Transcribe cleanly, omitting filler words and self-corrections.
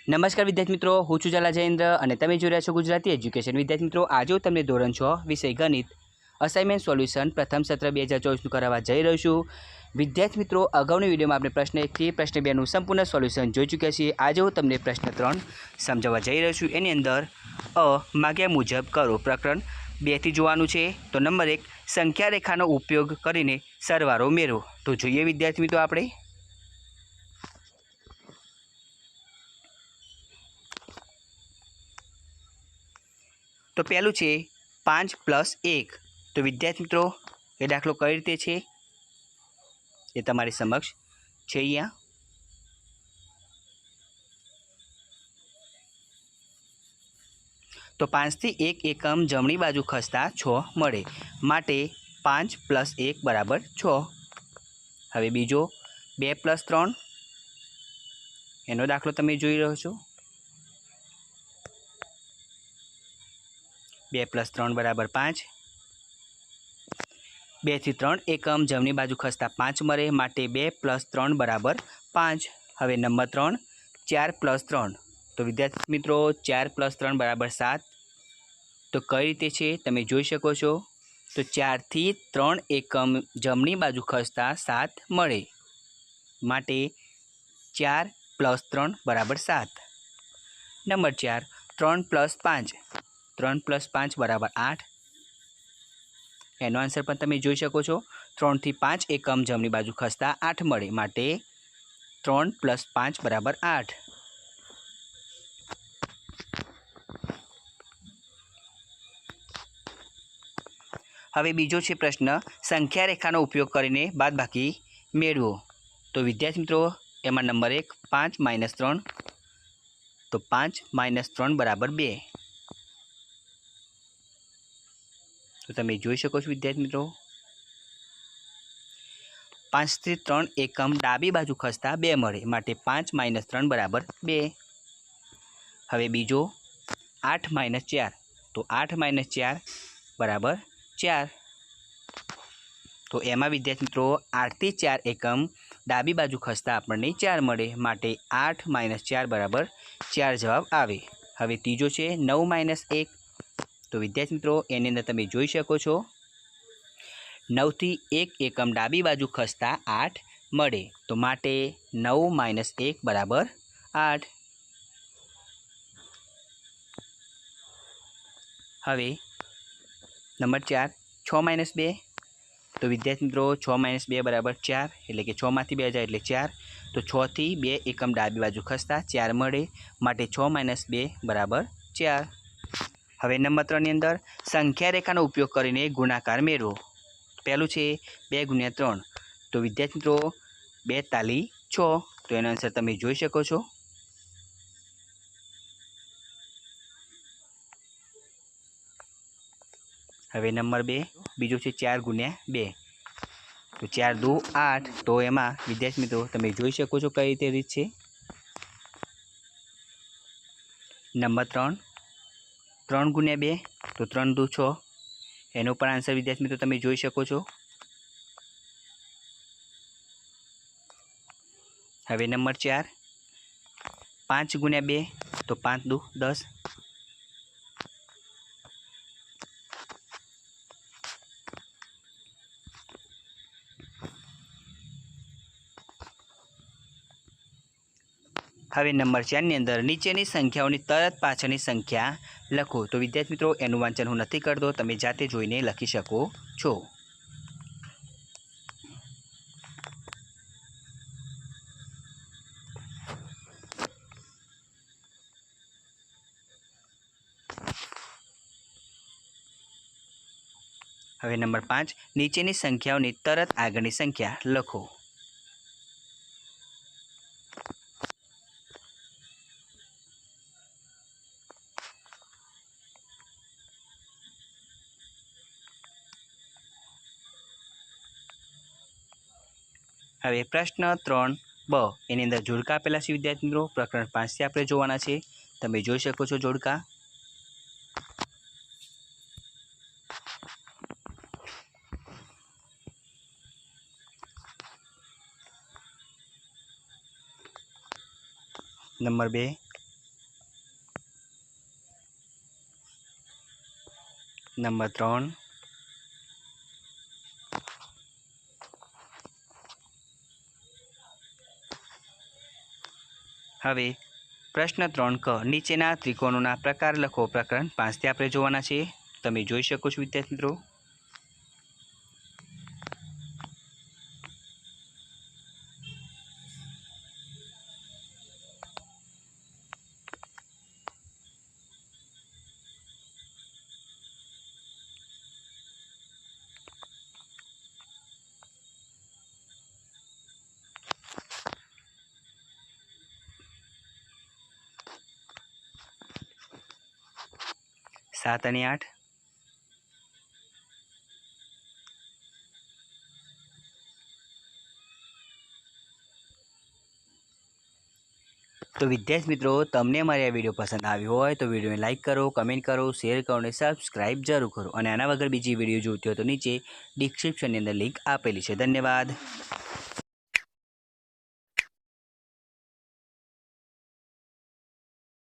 નમસ્કાર વિદ્યાર્થી મિત્રો, હું છું ઝાલા જયેન્દ્ર અને તમે જોઈ રહ્યા છો ગુજરાતી એજ્યુકેશન. વિદ્યાર્થી મિત્રો, આજે હું તમને ધોરણ 6 વિષય ગણિત અસાઇનમેન્ટ સોલ્યુશન પ્રથમ સત્ર 2024નું કરાવવા જઈ રહ્યો છું. વિદ્યાર્થી મિત્રો, અગાઉની વિડીયોમાં આપણે પ્રશ્ન 1 થી પ્રશ્ન 2 નું સંપૂર્ણ સોલ્યુશન જોઈ ચૂક્યા છીએ. આજે હું તમને પ્રશ્ન 3 સમજાવવા જઈ રહ્યો છું. એની અંદર માગ્યા મુજબ કરો પ્રકરણ 2 થી જોવાનું છે. તો નંબર 1, સંખ્યા રેખાનો ઉપયોગ કરીને સરવાળો મેળવો. તો જોઈએ વિદ્યાર્થી મિત્રો, આપણે તો પહેલું છે 5 + 1. તો વિદ્યાર્થી મિત્રો, એ દાખલો કઈ રીતે છે એ તમારી સમક્ષ છે. અહીંયા તો 5 થી 1 એકમ જમણી બાજુ ખસતા 6 મળે, માટે 5 + 1 = 6. હવે બીજો 2 + 3, એનો દાખલો તમે જોઈ રહ્યો છો. 2 + 3 = 5. 2 થી 3 એકમ જમણી બાજુ ખસતા 5 મળે, માટે 2 + 3 = 5. હવે નંબર 3, 4 + 3. તો વિદ્યાર્થી મિત્રો, 4 + 3 = 7. તો કઈ રીતે છે તમે જોઈ શકો છો. તો 4 થી 3 એકમ જમણી બાજુ ખસતા 7 મળે, માટે 4 + 3 = 7. નંબર 4, 3 + 5. 3 + 5 = 8. એનો આન્સર પણ તમે જોઈ શકો છો. 3 થી 5 એકમ જમણી બાજુ ખસતા 8 મળે, માટે 3 + 5 = 8. હવે બીજો છે પ્રશ્ન, સંખ્યા રેખાનો ઉપયોગ કરીને બાદબાકી મેળવો. તો વિદ્યાર્થી મિત્રો, એમાં નંબર 1, 5 - 3. તો 5 - 3 = 2. તો તમે જોઈ શકો છો વિદ્યાર્થી મિત્રો, 5 થી 3 એકમ ડાબી બાજુ ખસતા 2 મળે, માટે 5 - 3 = 2. હવે બીજો 8 - 4. તો 8 - 4 = 4. તો એમાં વિદ્યાર્થી મિત્રો, 8 થી 4 એકમ ડાબી બાજુ ખસતા આપણને 4 મળે, માટે 8 - 4 = 4 જવાબ આવે. હવે ત્રીજો છે 9 - 1. તો વિદ્યાર્થી મિત્રો, એની અંદર તમે જોઈ શકો છો, 9 થી 1 એકમ ડાબી બાજુ ખસતા 8 મળે, તો માટે 9 - 1 = 8. હવે નંબર 4, 6 - 2. તો વિદ્યાર્થી મિત્રો, 6 - 2 = 4, એટલે કે 6 માંથી 2 જાય એટલે 4. તો 6 થી 2 એકમ ડાબી બાજુ ખસતા 4 મળે, માટે 6 - 2 = 4. હવે નંબર 3 ની અંદર સંખ્યા રેખાનો ઉપયોગ કરીને ગુણાકાર મેળવો. પહેલું છે 2 × 3. તો વિદ્યાર્થી મિત્રો, 2 તાલી 6. તો એનો આન્સર તમે જોઈ શકો છો. હવે નંબર 2, બીજો છે 4 × 2. તો 4 × 2 = 8. તો એમાં વિદ્યાર્થી મિત્રો, તમે જોઈ શકો છો કઈ રીતે રીત છે. નંબર 3, 3 × 2. તો 3 × 2 = 6. એનો પણ આન્સર વિદ્યાર્થી મિત્રો તમે જોઈ શકો છો. હવે નંબર 4, 5 × 2. તો 5 × 2 = 10. હવે નંબર 4 ની અંદર નીચેની સંખ્યાઓની તરત પાછળની સંખ્યા લખો. તો વિદ્યાર્થી મિત્રો, એનું વાંચન હું નથી કરતો, તમે જાતે જોઈને લખી શકો છો. હવે નંબર 5, નીચેની સંખ્યાઓની તરત આગળની સંખ્યા લખો. હવે પ્રશ્ન 3બ, એની અંદર જોડકા આપેલા છે વિદ્યાર્થી મિત્રો. પ્રકરણ 5 થી આપણે જોવાના છે. તમે જોઈ શકો છો જોડકા. નંબર 2, નંબર 3 હવે પ્રશ્ન 3 ક નીચેના ત્રિકોણોના પ્રકાર લખો પ્રકરણ 5 થી આપણે જોવાના છે તમે જોઈ શકો છો વિદ્યાર્થી મિત્રો 7 અને 8 તો વિદ્યાર્થી મિત્રો તમને મારી આ વિડીયો પસંદ આવ્યો હોય તો વિડીયોને લાઇક કરો કમેન્ટ કરો શેર કરો અને સબસ્ક્રાઇબ જરૂર કરો અને આના વગર બીજી વિડીયો જોઈતી હોય તો નીચે ડિસ્ક્રિપ્શનની અંદર લિંક આપેલી છે ધન્યવાદ।